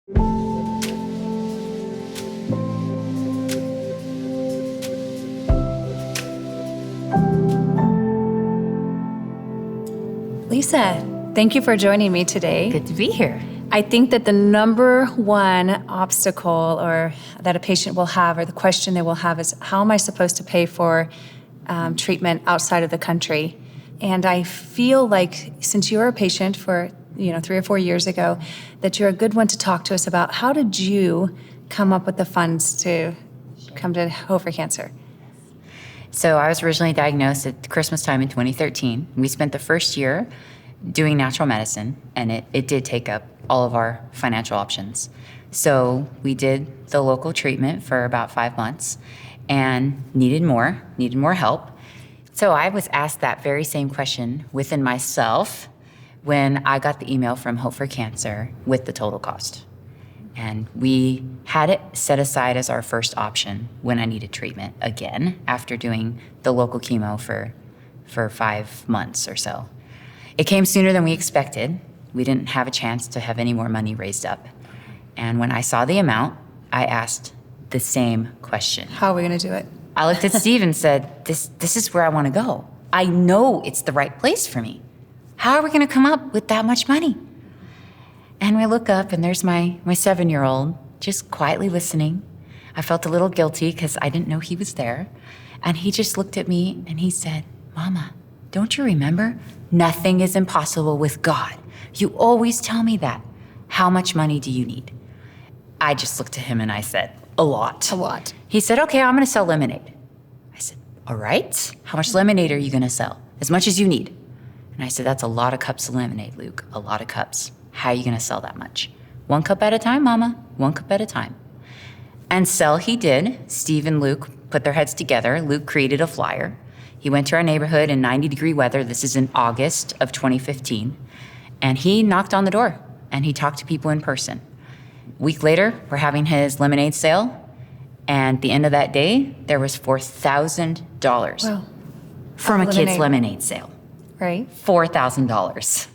Lisa, thank you for joining me today. Good to be here. I think that the number one obstacle or that a patient will have, or the question they will have, is how am I supposed to pay for treatment outside of the country? And I feel like since you're a patient for 3 or 4 years ago, that you're a good one to talk to us about how did you come up with the funds to come to Hope for Cancer? So I was originally diagnosed at Christmas time in 2013. We spent the first year doing natural medicine, and it did take up all of our financial options. So we did the local treatment for about 5 months and needed more help. So I was asked that very same question within myself when I got the email from Hope for Cancer with the total cost. And we had it set aside as our first option when I needed treatment again after doing the local chemo for 5 months or so. It came sooner than we expected. We didn't have a chance to have any more money raised up. And when I saw the amount, I asked the same question. How are we going to do it? I looked at Steve and said, this is where I want to go. I know it's the right place for me. How are we going to come up with that much money? And we look up, and there's my 7-year-old just quietly listening. I felt a little guilty because I didn't know he was there. And he just looked at me and he said, Mama, don't you remember? Nothing is impossible with God. You always tell me that. How much money do you need? I just looked at him and I said, a lot. A lot. He said, okay, I'm going to sell lemonade. I said, all right. How much lemonade are you going to sell? As much as you need. And I said, that's a lot of cups of lemonade, Luke. A lot of cups. How are you going to sell that much? 1 cup at a time, Mama. 1 cup at a time. And sell he did. Steve and Luke put their heads together. Luke created a flyer. He went to our neighborhood in 90-degree weather. This is in August of 2015. And he knocked on the door and he talked to people in person. A week later, we're having his lemonade sale. And at the end of that day, there was $4,000 Wow. from a kid's lemonade sale. Right. $4,000.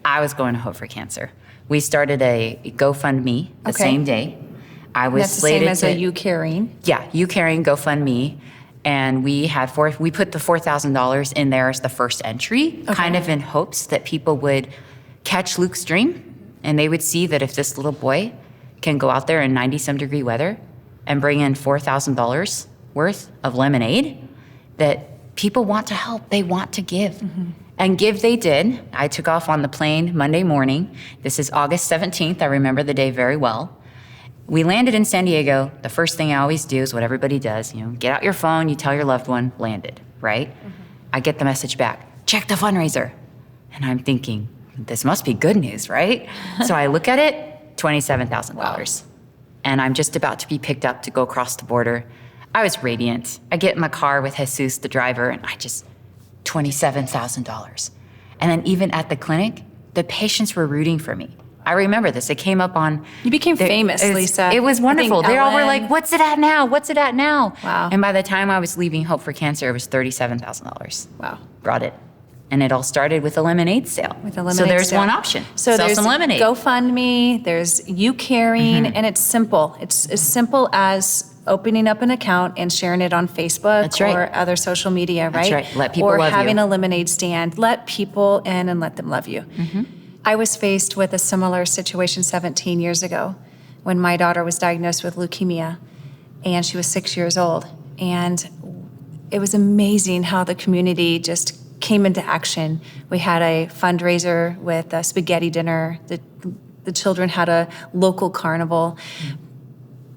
I was going to Hope for Cancer. We started a GoFundMe the same day. I was That's the slated same as to, a You Caring. Yeah, You Caring GoFundMe. And we put the $4,000 in there as the first entry, kind of in hopes that people would catch Luke's dream and they would see that if this little boy can go out there in 90-some degree weather and bring in $4,000 worth of lemonade, that people want to help, they want to give. Mm-hmm. And give they did. I took off on the plane Monday morning. This is August 17th. I remember the day very well. We landed in San Diego. The first thing I always do is what everybody does, get out your phone, you tell your loved one, landed, right? Mm-hmm. I get the message back, check the fundraiser. And I'm thinking, this must be good news, right? So I look at it, $27,000. Wow. And I'm just about to be picked up to go across the border. I was radiant. I get in my car with Jesus, the driver, and $27,000. And then even at the clinic, the patients were rooting for me. I remember this. It came up on... You became famous, Lisa. It was wonderful. They all were like, what's it at now? What's it at now? Wow. And by the time I was leaving Hope for Cancer, it was $37,000. Wow. Brought it. And it all started with a lemonade sale. So there's one option. So sell there's some lemonade. GoFundMe, there's You Caring, and it's simple. It's as simple as opening up an account and sharing it on Facebook or other social media, right? That's right. Let people love you. Or having a lemonade stand. Let people in and let them love you. Mm-hmm. I was faced with a similar situation 17 years ago when my daughter was diagnosed with leukemia, and she was 6 years old. And it was amazing how the community just came into action. We had a fundraiser with a spaghetti dinner. The children had a local carnival.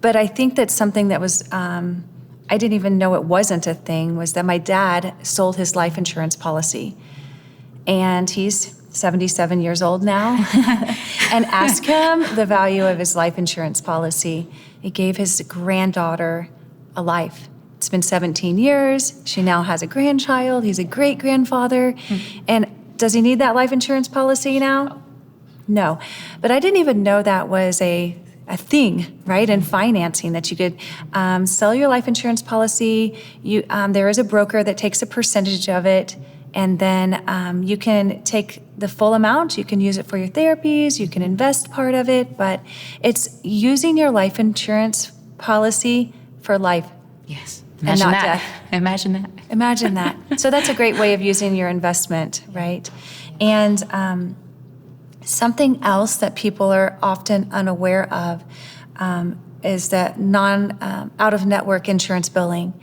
But I think that something that was, I didn't even know it wasn't a thing, was that my dad sold his life insurance policy. And he's 77 years old now. And ask him the value of his life insurance policy. He gave his granddaughter a life. It's been 17 years. She now has a grandchild. He's a great-grandfather. Mm-hmm. And does he need that life insurance policy now? No. But I didn't even know that was a thing, right, in financing, that you could sell your life insurance policy. There is a broker that takes a percentage of it, And then you can take the full amount. You can use it for your therapies. You can invest part of it. But it's using your life insurance policy for life. Yes. And Imagine not that. death. Imagine that. Imagine that. So that's a great way of using your investment, right? And something else that people are often unaware of is that out-of-network insurance billing.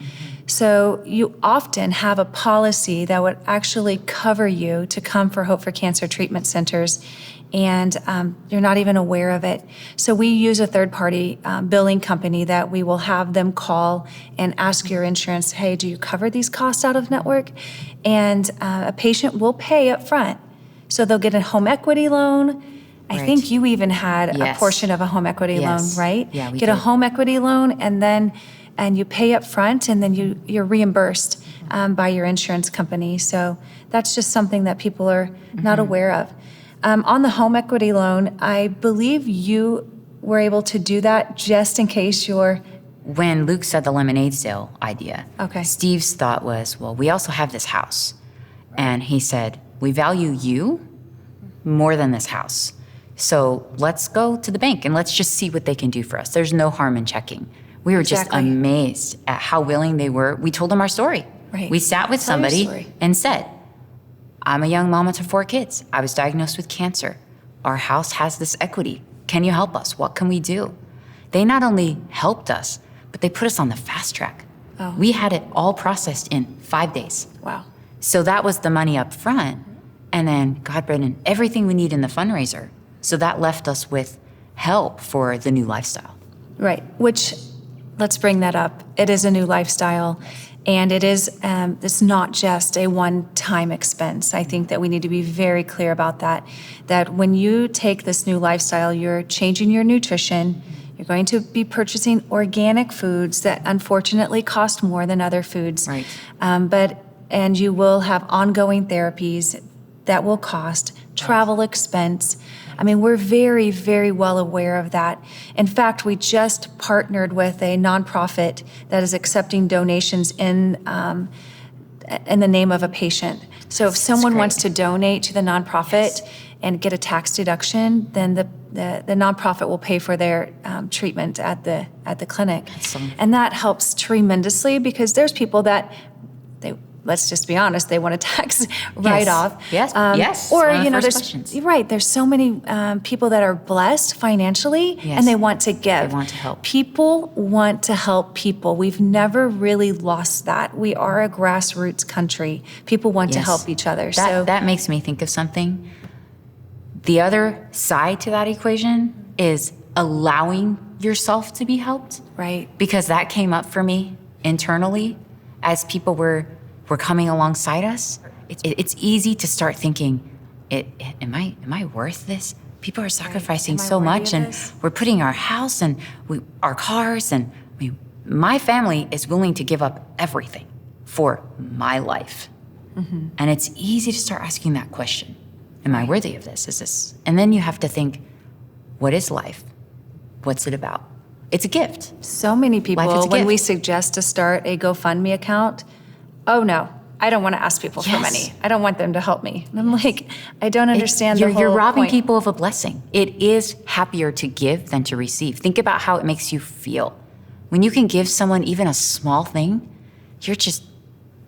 So you often have a policy that would actually cover you to come for Hope for Cancer treatment centers, and you're not even aware of it. So we use a third-party billing company that we will have them call and ask your insurance, hey, do you cover these costs out of network? And a patient will pay up front. So they'll get a home equity loan. I Right. think you even had a Yes. portion of a home equity Yes. loan, right? Yeah, we Get a did. home equity loan, and you pay up front, and then you're reimbursed by your insurance company. So that's just something that people are not aware of. On the home equity loan, I believe you were able to do that just in case When Luke said the lemonade sale idea, Okay. Steve's thought was, well, we also have this house. And he said, we value you more than this house. So let's go to the bank and let's just see what they can do for us. There's no harm in checking. We were just Exactly. amazed at how willing they were. We told them our story. Right. We sat with Tell your somebody story. and said, I'm a young mama to 4 kids. I was diagnosed with cancer. Our house has this equity. Can you help us? What can we do? They not only helped us, but they put us on the fast track. Oh. We had it all processed in 5 days. wow. So that was the money up front. And then God brought in everything we need in the fundraiser. So that left us with help for the new lifestyle. Right, which, let's bring that up. It is a new lifestyle, and it's not just a one-time expense. I think that we need to be very clear about that, that when you take this new lifestyle, you're changing your nutrition, you're going to be purchasing organic foods that unfortunately cost more than other foods. Right. And you will have ongoing therapies that will cost, travel expense. I mean, we're very, very well aware of that. In fact, we just partnered with a nonprofit that is accepting donations in the name of a patient. So if someone great. wants to donate to the nonprofit and get a tax deduction, then the nonprofit will pay for their treatment at the clinic. Awesome. And that helps tremendously because there's people that let's just be honest, they want a tax write-off. Yes. Yes. Or, One of the first there's, questions. you're right, there's so many people that are blessed financially Yes. and they want to give. They want to help. People want to help people. We've never really lost that. We are a grassroots country. People want to Yes. help each other. That makes me think of something. The other side to that equation is allowing yourself to be helped. Right. Because that came up for me internally as people were coming alongside us. It's easy to start thinking, am I worth this? People are sacrificing Am I so worthy much, of and this? we're putting our house and our cars, and my family is willing to give up everything for my life. Mm-hmm. And it's easy to start asking that question. Am I worthy of this? Is this? And then you have to think, what is life? What's it about? It's a gift. So many Life is people, a when we gift. suggest to start a GoFundMe account, oh no, I don't want to ask people for Yes. money. I don't want them to help me. And I'm like, I don't understand the whole You're robbing point. people of a blessing. It is happier to give than to receive. Think about how it makes you feel. When you can give someone even a small thing, you're just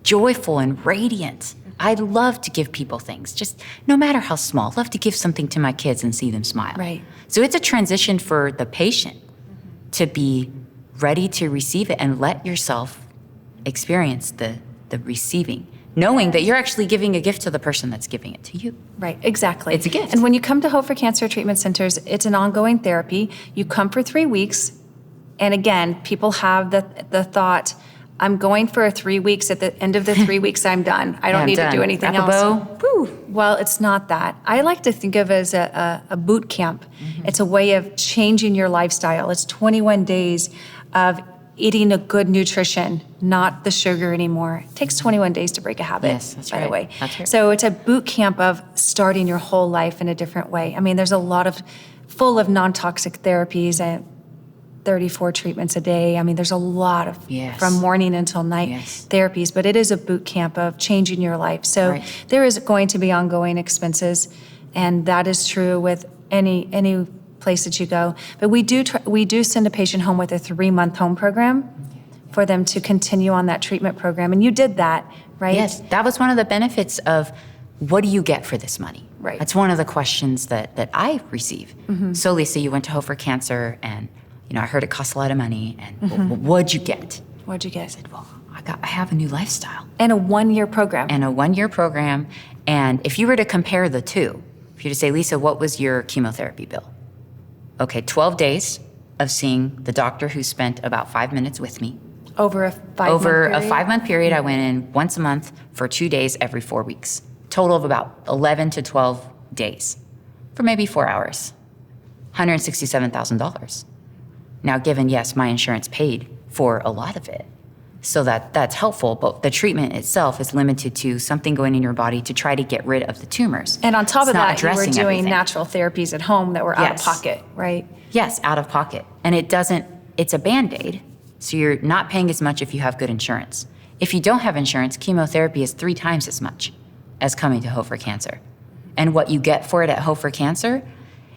joyful and radiant. I love to give people things, just no matter how small. I love to give something to my kids and see them smile. Right. So it's a transition for the patient to be ready to receive it and let yourself experience the receiving, knowing that you're actually giving a gift to the person that's giving it to you. Right, exactly. It's a gift. And when you come to Hope for Cancer Treatment Centers, it's an ongoing therapy. You come for 3 weeks. And again, people have the thought, I'm going for 3 weeks. At the end of the 3 weeks, I'm done. I don't I'm need done. to do anything Wrap else. a bow. Woo. Well, it's not that. I like to think of it as a boot camp. Mm-hmm. It's a way of changing your lifestyle. It's 21 days of eating a good nutrition, not the sugar anymore. It takes 21 days to break a habit, Yes, that's by the right. way. That's right. So it's a boot camp of starting your whole life in a different way. I mean, there's a lot of full of non-toxic therapies and 34 treatments a day. I mean, there's a lot of, Yes. from morning until night Yes. therapies, but it is a boot camp of changing your life. So Right. there is going to be ongoing expenses, and that is true with any place that you go. But we do send a patient home with a 3-month home program for them to continue on that treatment program. And you did that, right? Yes, that was one of the benefits of what do you get for this money? Right. That's one of the questions that I receive. So Lisa, you went to Hope for Cancer, and I heard it costs a lot of money, and what'd you get? What'd you get? Well, I have a new lifestyle And a 1-year program. and a 1-year program. And if you were to compare the two, if you were to say, Lisa, what was your chemotherapy bill? Okay, 12 days of seeing the doctor who spent about 5 minutes with me. Over a 5-month Over a period? 5-month period, I went in once a month for 2 days every 4 weeks. Total of about 11 to 12 days for maybe 4 hours. $167,000. Now, given, yes, my insurance paid for a lot of it, so that's helpful, but the treatment itself is limited to something going in your body to try to get rid of the tumors. And on top It's of not that, you were addressing doing everything. natural therapies at home that were out of Yes. pocket, right? Yes, out of pocket. And it's a Band-Aid, so you're not paying as much if you have good insurance. If you don't have insurance, chemotherapy is 3 times as much as coming to Hope for Cancer. And what you get for it at Hope for Cancer,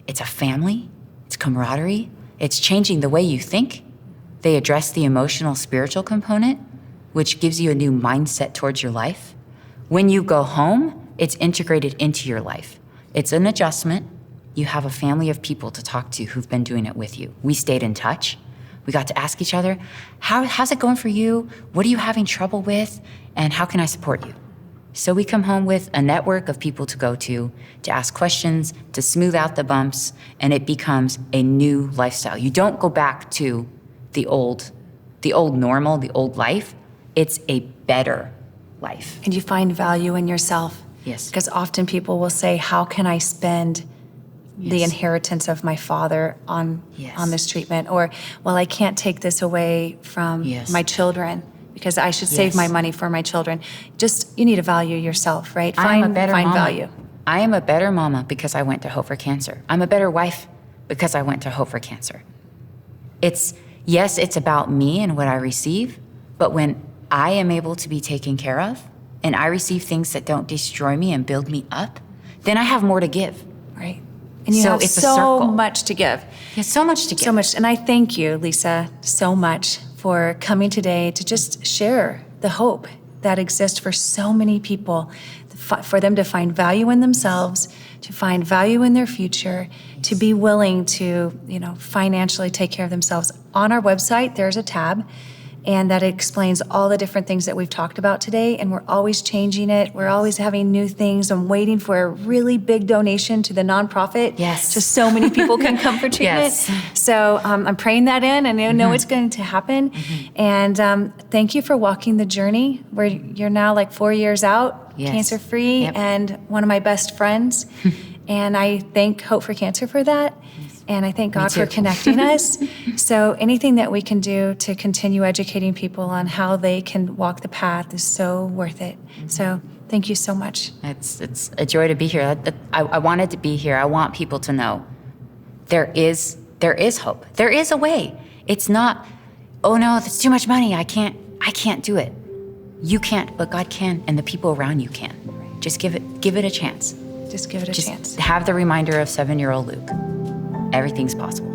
it's a family, it's camaraderie, it's changing the way you think. They address the emotional, spiritual component, which gives you a new mindset towards your life. When you go home, it's integrated into your life. It's an adjustment. You have a family of people to talk to who've been doing it with you. We stayed in touch. We got to ask each other, how's it going for you? What are you having trouble with? And how can I support you? So we come home with a network of people to go to ask questions, to smooth out the bumps, and it becomes a new lifestyle. You don't go back to the old normal, the old life. It's a better life. And you find value in yourself. Yes. Because often people will say, how can I spend the Yes. inheritance of my father on Yes. this treatment? Or, well, I can't take this away from Yes. my children because I should save Yes. my money for my children. Just, you need to value yourself, right? I'm a better find mama. value. I am a better mama because I went to Hope for Cancer. I'm a better wife because I went to Hope for Cancer. Yes, it's about me and what I receive, but when I am able to be taken care of and I receive things that don't destroy me and build me up, then I have more to give. Right. And you So have it's a so circle. much to give. There's so much to give. So much. And I thank you, Lisa, so much for coming today to just share the hope that exists for so many people, for them to find value in themselves, to find value in their future, to be willing to, financially take care of themselves. On our website, there's a tab, and that explains all the different things that we've talked about today, and we're always changing it. We're always having new things. I'm waiting for a really big donation to the nonprofit. Yes. Just so many people can come for treatment. Yes. So I'm praying that in, and I know it's going to happen. And thank you for walking the journey where you're now like 4 years out, Yes. cancer-free, Yep. and one of my best friends. And I thank Hope for Cancer for that. And I thank God for too. connecting us. So anything that we can do to continue educating people on how they can walk the path is so worth it. So thank you so much. It's a joy to be here. I wanted to be here. I want people to know there is hope. There is a way. It's not, oh no, that's too much money. I can't do it. You can't, but God can, and the people around you can. Just give it a chance. Just give it a Just chance. have the reminder of 7-year-old Luke. Everything's possible.